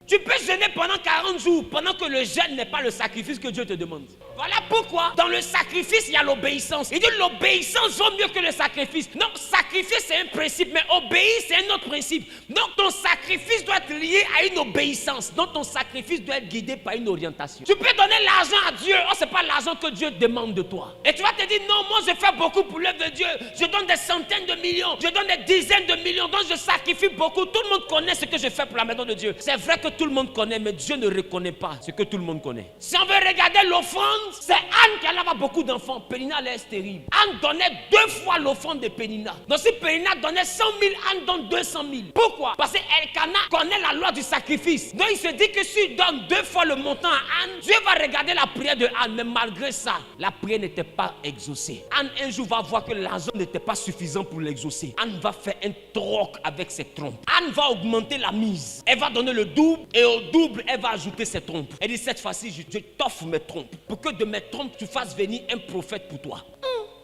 Tu peux jeûner pendant 40 jours, pendant que le jeûne n'est pas le sacrifice que Dieu te demande. Voilà pourquoi, dans le sacrifice, il y a l'obéissance. Il dit l'obéissance vaut mieux que le sacrifice. Non, sacrifice c'est un principe, mais obéir c'est un autre principe. Donc ton sacrifice doit être lié à une obéissance. Donc ton sacrifice doit être guidé par une orientation. Tu peux donner l'argent à Dieu, oh, c'est pas l'argent que Dieu demande de toi. Et tu vas te dire, non, moi je fais beaucoup pour l'œuvre de Dieu. Je donne des centaines de millions, je donne des dizaines de millions, donc je sacrifie beaucoup. Tout le monde connaît ce que je fais pour la maison de Dieu. C'est vrai que tout le monde connaît, mais Dieu ne reconnaît pas ce que tout le monde connaît. Si on veut regarder l'offrande, c'est Anne qui allait avoir beaucoup d'enfants. Pénina allait être terrible. Anne donnait 2 fois l'offrande de Pénina. Donc si Pénina donnait 100 000, Anne donne 200 000. Pourquoi? Parce que Elkana connaît la loi du sacrifice. Donc il se dit que s'il donne 2 fois le montant à Anne, Dieu va regarder la prière de Anne. Mais malgré ça, la prière n'était pas exaucée. Anne un jour va voir que l'argent n'était pas suffisant pour l'exaucer. Anne va faire un troc avec ses trompes. Anne va augmenter la mise. Elle va donner le double et au double, elle va ajouter ses trompes. Elle dit cette fois-ci, je t'offre mes trompes pour que de mes trompes, tu fasses venir un prophète pour toi.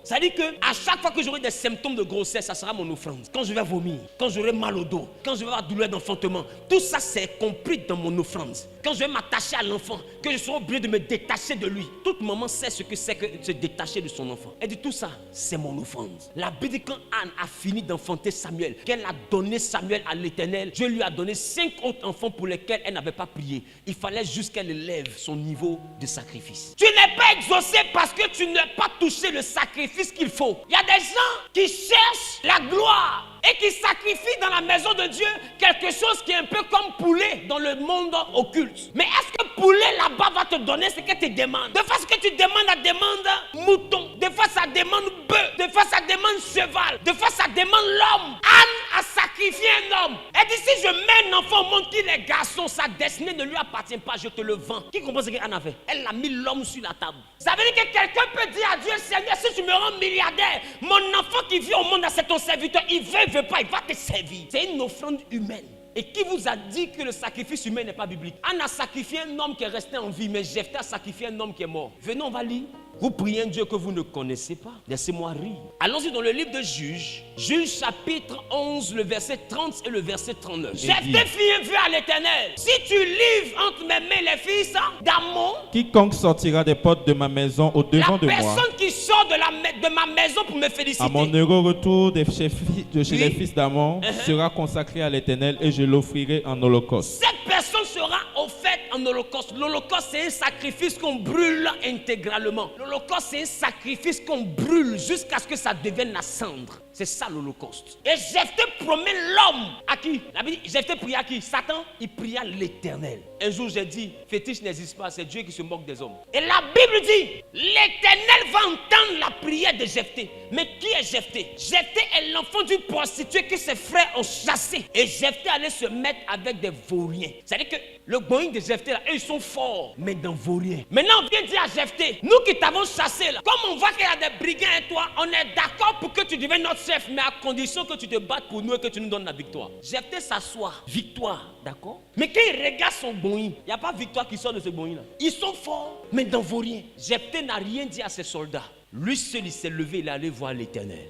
Ça dit que à chaque fois que j'aurai des symptômes de grossesse, ça sera mon offrande. Quand je vais vomir, quand j'aurai mal au dos, quand je vais avoir douleur d'enfantement, tout ça c'est compris dans mon offrande. Quand je vais m'attacher à l'enfant, que je serai obligé de me détacher de lui. Toute maman sait ce que c'est que se détacher de son enfant. Elle dit tout ça, c'est mon offrande. La Bible dit quand Anne a fini d'enfanter Samuel, qu'elle a donné Samuel à l'Éternel, Dieu lui a donné 5 autres enfants pour lesquels elle n'avait pas prié. Il fallait juste qu'elle élève son niveau de sacrifice. Tu n'es pas exaucé parce que tu n'as pas touché le sacrifice qu'il faut. Il y a des gens qui cherchent la gloire et qui sacrifient dans la maison de Dieu quelque chose qui est un peu comme poulet dans le monde occulte. Mais est-ce que poulet là-bas va te donner ce que tu demandes? Des fois ce que tu demandes, ça demande mouton. Des fois ça demande bœuf. Des fois ça demande cheval. Des fois ça demande l'homme. Anne a sacrifié un homme. Elle dit si je mets un enfant au monde qui est garçon, sa destinée ne lui appartient pas, je te le vends. Qui comprend ce qu'Anne a fait? Elle a mis l'homme sur la table. Ça veut dire que quelqu'un peut dire à Dieu, Seigneur, si tu me rends milliardaire, mon enfant qui vit au monde, c'est ton serviteur, il veut pas, il va te servir. C'est une offrande humaine. Et qui vous a dit que le sacrifice humain n'est pas biblique? Anne a sacrifié un homme qui est resté en vie, mais Jephthé a sacrifié un homme qui est mort. Venez, on va lire. Vous priez un Dieu que vous ne connaissez pas. Laissez-moi rire. Allons-y dans le livre de Juges. Juges chapitre 11, le verset 30 et le verset 39. Jephthé fit un vœu à l'Éternel. Si tu livres entre mes mains les fils d'Ammon, quiconque sortira des portes de ma maison au devant de moi, la personne qui sort de ma maison pour me féliciter, à mon heureux retour de chez les fils d'Ammon, sera consacré à l'Éternel et je l'offrirai en holocauste. Cette personne sera offerte en holocauste. L'holocauste, c'est un sacrifice qu'on brûle intégralement. L'holocauste, c'est un sacrifice qu'on brûle jusqu'à ce que ça devienne la cendre. C'est ça l'holocauste. Et Jephthé promet l'homme à qui? La Bible dit, Jephthé pria à qui? Satan, il pria l'Éternel. Un jour, j'ai dit, fétiche n'existe pas, c'est Dieu qui se moque des hommes. Et la Bible dit, l'Éternel va entendre la prière de Jephthé. Mais qui est Jephthé? Jephthé est l'enfant d'une prostituée que ses frères ont chassé. Et Jephthé allait se mettre avec des vauriens. C'est-à-dire que le going de Jephthé, là, eux, ils sont forts, mais dans vauriens. Maintenant, on vient dire à Jephthé, nous qui t'avons chassé, là, comme on voit qu'il y a des brigands et toi, on est d'accord pour que tu deviennes notre chef, mais à condition que tu te battes pour nous et que tu nous donnes la victoire. Jephthé s'assoit, victoire, d'accord? Mais quand il regarde son boing, il n'y a pas victoire qui sort de ce boing là. Ils sont forts, mais dans vauriens. Jephthé n'a rien dit à ses soldats. Lui seul, il s'est levé, il est allé voir l'Éternel.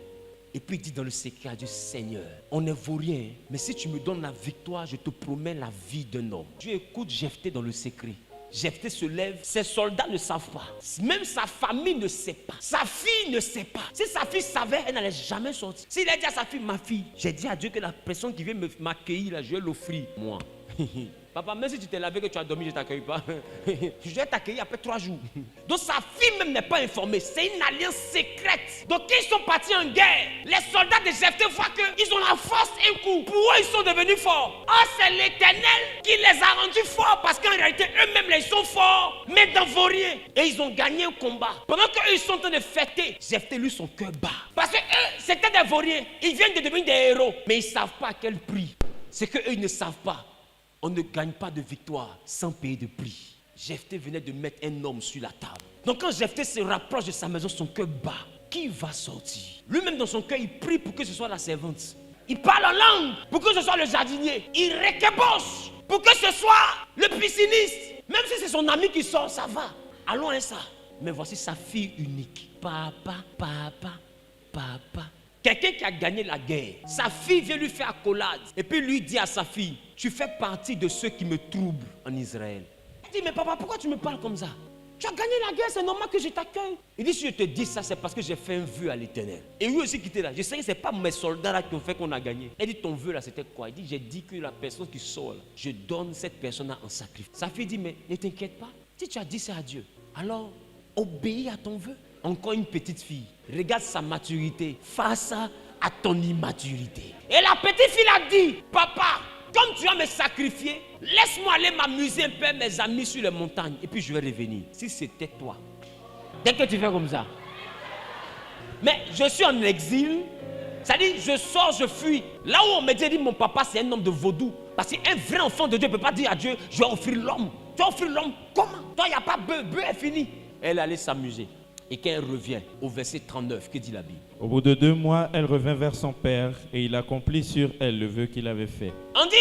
Et puis il dit dans le secret à Dieu, Seigneur, on est vaurien, mais si tu me donnes la victoire, je te promets la vie d'un homme. Dieu écoute Jephthé dans le secret. Jephthé se lève, ses soldats ne savent pas. Même sa famille ne sait pas. Sa fille ne sait pas. Si sa fille savait, elle n'allait jamais sortir. S'il a dit à sa fille, ma fille, j'ai dit à Dieu que la personne qui vient m'accueillir, là, je vais l'offrir, moi. Papa, même si tu t'es lavé, que tu as dormi, je ne t'accueille pas. Je vais t'accueillir après 3 jours. Donc sa fille même n'est pas informée. C'est une alliance secrète. Donc quand ils sont partis en guerre, les soldats de Jephthé voient qu'ils ont la force un coup. Pour eux, ils sont devenus forts. Or, c'est l'Éternel qui les a rendus forts. Parce qu'en réalité, eux-mêmes, ils sont forts, mais dans vaurien. Et ils ont gagné un combat. Pendant qu'eux, ils sont en train de fêter, Jephthé, lui, son cœur bat. Parce que eux, c'était des vauriens. Ils viennent de devenir des héros. Mais ils ne savent pas à quel prix. C'est qu'eux, ils ne savent pas. On ne gagne pas de victoire sans payer de prix. Jephthé venait de mettre un homme sur la table. Donc quand Jephthé se rapproche de sa maison, son cœur bat. Qui va sortir? Lui-même dans son cœur, il prie pour que ce soit la servante. Il parle en langue pour que ce soit le jardinier. Il réqueboche pour que ce soit le pisciniste. Même si c'est son ami qui sort, ça va. Allons à ça. Mais voici sa fille unique. Papa, papa, papa, Quelqu'un qui a gagné la guerre, sa fille vient lui faire accolade. Et puis lui dit à sa fille, tu fais partie de ceux qui me troublent en Israël. Il dit, mais papa, pourquoi tu me parles comme ça? Tu as gagné la guerre, c'est normal que je t'accueille. Il dit, si je te dis ça, c'est parce que j'ai fait un vœu à l'Éternel. Et lui aussi qui était là. Je sais que ce n'est pas mes soldats là qui ont fait qu'on a gagné. Il dit, ton vœu là, c'était quoi? Il dit, j'ai dit que la personne qui sort là, je donne cette personne là en sacrifice. Sa fille dit, mais ne t'inquiète pas. Si tu as dit ça à Dieu, alors obéis à ton vœu. Encore une petite fille. Regarde sa maturité face à ton immaturité. Et la petite fille a dit, papa, comme tu vas me sacrifier, laisse-moi aller m'amuser un peu avec mes amis sur les montagnes et puis je vais revenir. Si c'était toi. Dès que tu fais comme ça. Mais je suis en exil. Ça dit, je sors, je fuis. Là où on me dit, mon papa c'est un homme de vaudou. Parce qu'un vrai enfant de Dieu ne peut pas dire à Dieu, je vais offrir l'homme. Tu vas offrir l'homme comment? Toi, il n'y a pas bœuf, bœuf est fini. Elle allait s'amuser. Et quand elle revient au verset 39, que dit la Bible? Au bout de 2 mois, elle revint vers son père et il accomplit sur elle le vœu qu'il avait fait. On dit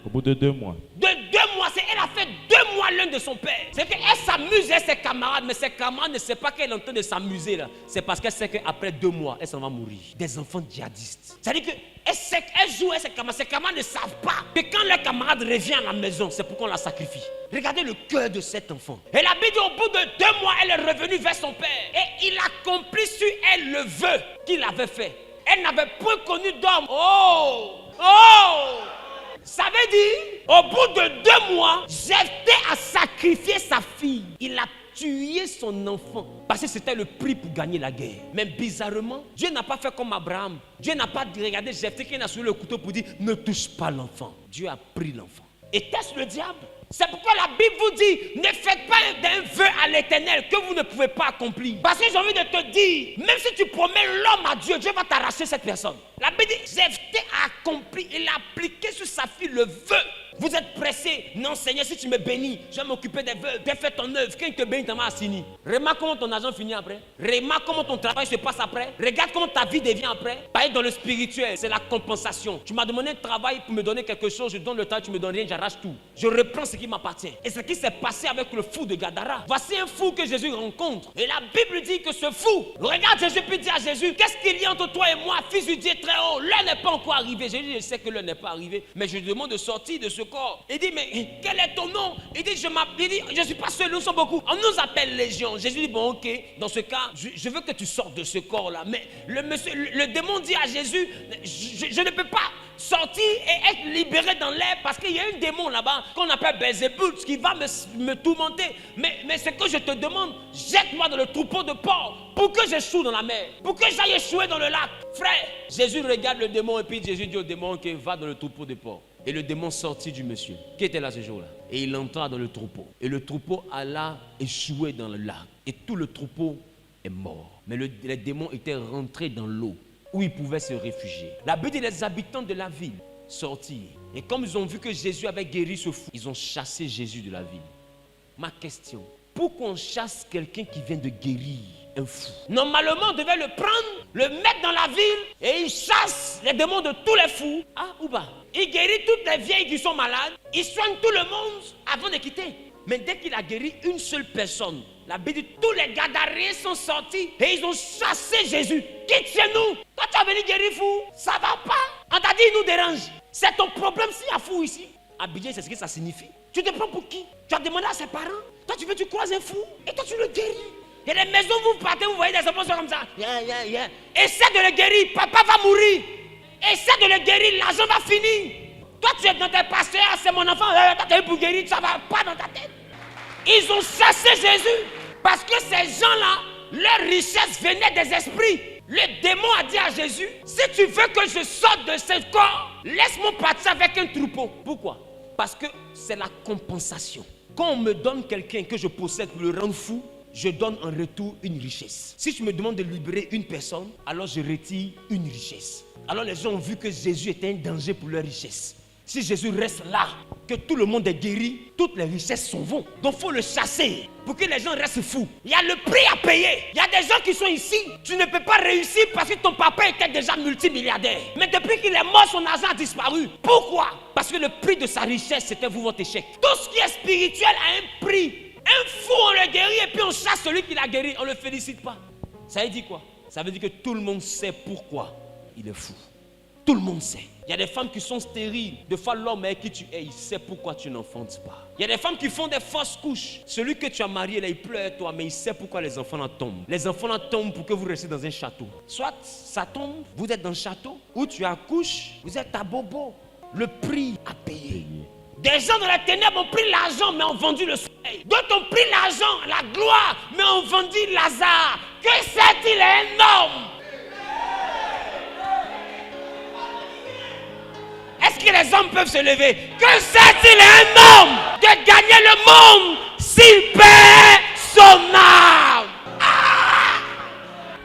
au bout de 2 mois. De 2 mois, elle a fait 2 mois l'un de son père. C'est qu'elle s'amuse avec ses camarades, mais ses camarades ne savent pas qu'elle est en train de s'amuser là. C'est parce qu'elle sait qu'après 2 mois, elle s'en va mourir. Des enfants djihadistes. C'est-à-dire qu'elle joue avec ses camarades ne savent pas que quand leur camarade revient à la maison, c'est pour qu'on la sacrifie. Regardez le cœur de cet enfant. Et la Bible dit au bout de 2 mois, elle est revenue vers son père. Et il accomplit sur elle le vœu qu'il avait fait. Elle n'avait point connu d'homme. Oh! Ça veut dire, au bout de 2 mois, Jephthé a sacrifié sa fille. Il a tué son enfant. Parce que c'était le prix pour gagner la guerre. Mais bizarrement, Dieu n'a pas fait comme Abraham. Dieu n'a pas regardé Jephthé qui a soulevé le couteau pour dire, ne touche pas l'enfant. Dieu a pris l'enfant. Était-ce le diable? C'est pourquoi la Bible vous dit, ne faites pas d'un vœu à l'Éternel que vous ne pouvez pas accomplir. Parce que j'ai envie de te dire, même si tu promets l'homme à Dieu, Dieu va t'arracher cette personne. La Bible dit, Jephthé a accompli, il a appliqué sur sa fille le vœu. Vous êtes pressé. Non, Seigneur, si tu me bénis, je vais m'occuper des vœux. Tu as fait ton œuvre. Quand il te bénit, tu m'as assigné. Remarque comment ton argent finit après. Remarque comment ton travail se passe après. Regarde comment ta vie devient après. Pareil dans le spirituel, c'est la compensation. Tu m'as demandé un travail pour me donner quelque chose. Je donne le temps, tu me donnes rien, j'arrache tout. Je reprends ce qui m'appartient. Et ce qui s'est passé avec le fou de Gadara. Voici un fou que Jésus rencontre. Et la Bible dit que ce fou, regarde, Jésus peut dire à Jésus, qu'est-ce qu'il y a entre toi et moi, fils du Dieu très haut? L'heure n'est pas encore arrivée. Jésus, je sais que l'heure n'est pas arrivée, mais je demande de sortir de ce corps. Il dit, mais quel est ton nom? Il dit, je ne suis pas seul, nous sommes beaucoup. On nous appelle Légion. Jésus dit, bon, ok, dans ce cas, je veux que tu sortes de ce corps-là. Mais le démon dit à Jésus, je ne peux pas sortir et être libéré dans l'air parce qu'il y a un démon là-bas qu'on appelle Belzébuth qui va me tourmenter. Mais ce que je te demande, jette-moi dans le troupeau de porcs pour que j'échoue dans la mer, pour que j'aille échouer dans le lac. Frère, Jésus regarde le démon et puis Jésus dit au démon qu'il va dans le troupeau de porcs. Et le démon sortit du monsieur qui était là ce jour-là. Et il entra dans le troupeau. Et le troupeau alla échouer dans le lac. Et tout le troupeau est mort. Mais les démons étaient rentrés dans l'eau où ils pouvaient se réfugier. La Bible dit les habitants de la ville sortirent. Et comme ils ont vu que Jésus avait guéri ce fou, ils ont chassé Jésus de la ville. Ma question, pourquoi on chasse quelqu'un qui vient de guérir un fou? Normalement, on devait le prendre, le mettre dans la ville et il chasse les démons de tous les fous. Ah, ou pas? Il guérit toutes les vieilles qui sont malades. Il soigne tout le monde avant de quitter. Mais dès qu'il a guéri une seule personne, la Bible dit tous les Gadaréens sont sortis et ils ont chassé Jésus. Quitte chez nous. Toi, tu as venu guérir fou. Ça va pas. On t'a dit, il nous dérange. C'est ton problème s'il y a fou ici. Abidjan, c'est ce que ça signifie. Tu te prends pour qui? Tu as demandé à ses parents. Toi, tu croises un fou et toi, tu le guéris. Il y a des maisons où vous partez, vous voyez des enfants comme ça. Essaie de le guérir. Papa va mourir. Essaie de le guérir. L'argent va finir. Toi, tu es dans tes pasteurs. C'est mon enfant. Toi, tu es pour guérir. Ça ne va pas dans ta tête. Ils ont chassé Jésus. Parce que ces gens-là, leur richesse venait des esprits. Le démon a dit à Jésus, si tu veux que je sorte de ce corps, laisse-moi partir avec un troupeau. Pourquoi? Parce que c'est la compensation. Quand on me donne quelqu'un que je possède pour le rendre fou, je donne en retour une richesse. Si tu me demandes de libérer une personne, alors je retire une richesse. Alors les gens ont vu que Jésus était un danger pour leur richesse. Si Jésus reste là, que tout le monde est guéri, toutes les richesses s'en vont. Donc il faut le chasser pour que les gens restent fous. Il y a le prix à payer. Il y a des gens qui sont ici. Tu ne peux pas réussir parce que ton papa était déjà multimilliardaire. Mais depuis qu'il est mort, son argent a disparu. Pourquoi? Parce que le prix de sa richesse, c'était vous, votre échec. Tout ce qui est spirituel a un prix. Un fou, on le guérit et puis on chasse celui qui l'a guéri. On ne le félicite pas. Ça veut dire quoi? Ça veut dire que tout le monde sait pourquoi il est fou. Tout le monde sait. Il y a des femmes qui sont stériles. Des fois, l'homme avec qui tu es, il sait pourquoi tu n'enfantes pas. Il y a des femmes qui font des fausses couches. Celui que tu as marié, là, il pleure toi, mais il sait pourquoi les enfants en tombent. Les enfants en tombent pour que vous restiez dans un château. Soit ça tombe, vous êtes dans le château, ou tu accouches, vous êtes à bobo. Le prix à payer. Des gens dans la ténèbre ont pris l'argent, mais ont vendu le soleil. D'autres ont pris l'argent, la gloire, mais ont vendu Lazare. Que c'est-il un homme? Est-ce que les hommes peuvent se lever? Que c'est-il un homme de gagner le monde s'il perd son âme?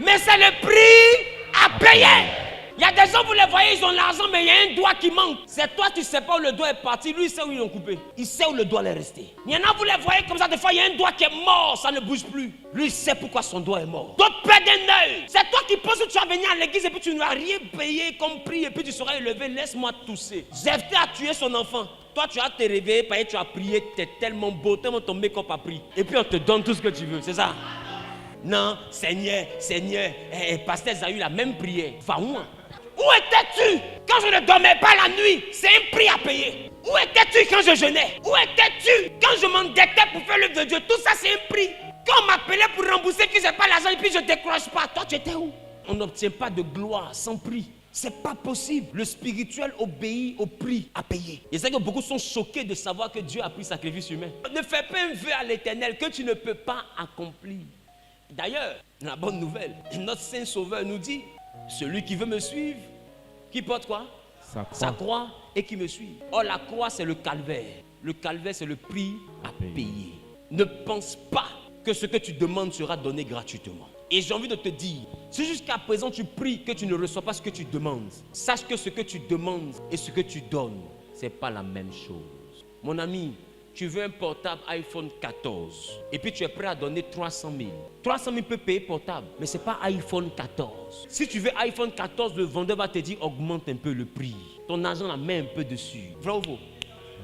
Mais c'est le prix à payer. Il y a des gens, vous les voyez, ils ont l'argent, mais il y a un doigt qui manque. C'est toi, tu ne sais pas où le doigt est parti. Lui, il sait où ils l'ont coupé. Il sait où le doigt est resté. Il y en a, vous les voyez comme ça, des fois, il y a un doigt qui est mort, ça ne bouge plus. Lui, il sait pourquoi son doigt est mort. D'autres perdent un œil. C'est toi qui penses que tu vas venir à l'église et puis tu n'as rien payé comme prix et puis tu seras élevé. Laisse-moi tousser. Jephthé a tué son enfant. Toi, tu as te réveillé, parce que tu as prié, tu es tellement beau, tellement ton make-up a pris. Et puis on te donne tout ce que tu veux, c'est ça? Non, Seigneur, pasteur Zahou, la même prière. Va où? Où étais-tu quand je ne dormais pas la nuit? C'est un prix à payer. Où étais-tu quand je jeûnais? Où étais-tu quand je m'endettais pour faire l'œuvre de Dieu? Tout ça, c'est un prix. Quand on m'appelait pour rembourser, que je n'ai pas l'argent et puis je ne décroche pas. Toi, tu étais où? On n'obtient pas de gloire sans prix. C'est pas possible. Le spirituel obéit au prix à payer. Et c'est que beaucoup sont choqués de savoir que Dieu a pris sacrifice humain. Ne fais pas un vœu à l'Éternel que tu ne peux pas accomplir. D'ailleurs, la bonne nouvelle, notre Saint Sauveur nous dit: celui qui veut me suivre, qui porte quoi? Sa croix et qui me suit. Or, la croix, c'est le calvaire. Le calvaire, c'est le prix à payer. Ne pense pas que ce que tu demandes sera donné gratuitement. Et j'ai envie de te dire, si jusqu'à présent tu pries que tu ne reçois pas ce que tu demandes, sache que ce que tu demandes et ce que tu donnes, ce n'est pas la même chose. Mon ami, tu veux un portable iPhone 14 et puis tu es prêt à donner 300 000. 300 000 peut payer portable, mais ce n'est pas iPhone 14. Si tu veux iPhone 14, le vendeur va te dire augmente un peu le prix. Ton argent la met un peu dessus. Vrai ou faux?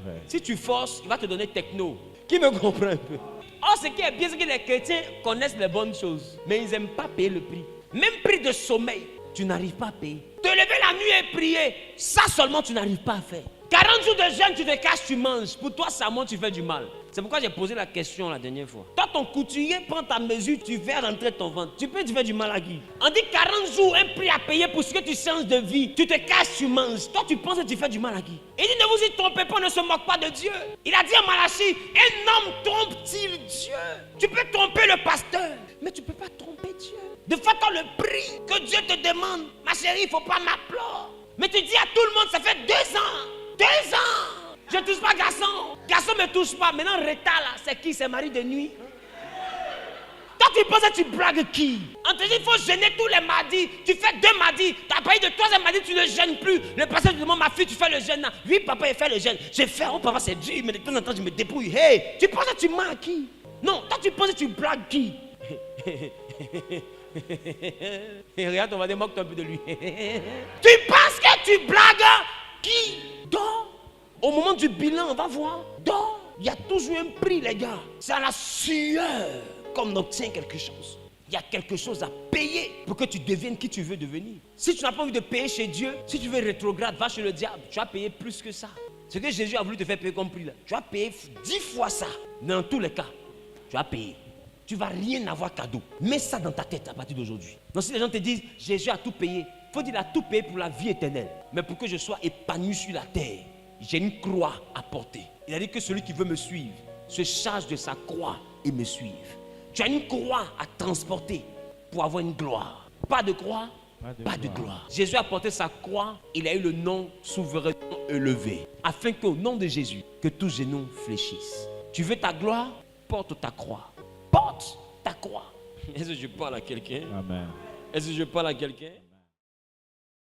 Ouais. Si tu forces, il va te donner techno. Qui me comprend un peu? Or, ce qui est bien, c'est que les chrétiens connaissent les bonnes choses, mais ils n'aiment pas payer le prix. Même prix de sommeil, tu n'arrives pas à payer. Te lever la nuit et prier, ça seulement tu n'arrives pas à faire. 40 jours de jeûne, tu te caches, tu manges. Pour toi, ça monte, tu fais du mal. C'est pourquoi j'ai posé la question la dernière fois. Toi, ton couturier prend ta mesure, tu fais rentrer ton ventre. Tu peux te faire du mal à qui? On dit 40 jours, un prix à payer pour ce que tu changes de vie. Tu te caches, tu manges. Toi, tu penses que tu fais du mal à qui? Il dit, ne vous y trompez pas, ne se moque pas de Dieu. Il a dit à Malachie, un homme trompe-t-il Dieu? Tu peux tromper le pasteur, mais tu ne peux pas tromper Dieu. De fait, le prix que Dieu te demande, ma chérie, il ne faut pas m'applaudir. Mais tu dis à tout le monde, ça fait 2 ans. 2 ans! Je ne touche pas garçon. Garçon ne me touche pas. Maintenant, Reta là, c'est qui? C'est mari de nuit. Toi, tu penses que tu blagues qui? On te dit, il faut jeûner tous les mardis. Tu fais 2 mardis. Tu as payé de 3e mardi, tu ne jeûnes plus. Le pasteur te demande, ma fille, tu fais le jeûne là. Oui, papa, il fait le jeûne. Je fais, oh papa, c'est dur, mais de temps en temps, je me débrouille. Hey, tu penses que tu mens à qui? Non, toi, tu penses que tu blagues qui? Et regarde, on va démoquer un peu de lui. Tu penses que tu blagues qui? Dors. Au moment du bilan, on va voir. Dors. Il y a toujours un prix, les gars. C'est à la sueur qu'on obtient quelque chose. Il y a quelque chose à payer pour que tu deviennes qui tu veux devenir. Si tu n'as pas envie de payer chez Dieu, si tu veux rétrograde, va chez le diable. Tu vas payer plus que ça. Ce que Jésus a voulu te faire payer comme prix là, tu vas payer 10 fois ça. Dans tous les cas, tu vas payer. Tu ne vas rien avoir cadeau. Mets ça dans ta tête à partir d'aujourd'hui. Donc si les gens te disent, Jésus a tout payé, il faut dire, il a tout payé pour la vie éternelle. Mais pour que je sois épanoui sur la terre, j'ai une croix à porter. Il a dit que celui qui veut me suivre se charge de sa croix et me suive. Tu as une croix à transporter pour avoir une gloire. Pas de croix, pas de gloire. Jésus a porté sa croix, il a eu le nom souverainement élevé. Afin qu'au nom de Jésus, que tous genoux fléchissent. Tu veux ta gloire? Porte ta croix. Porte ta croix. Est-ce que je parle à quelqu'un? Amen. Est-ce que je parle à quelqu'un?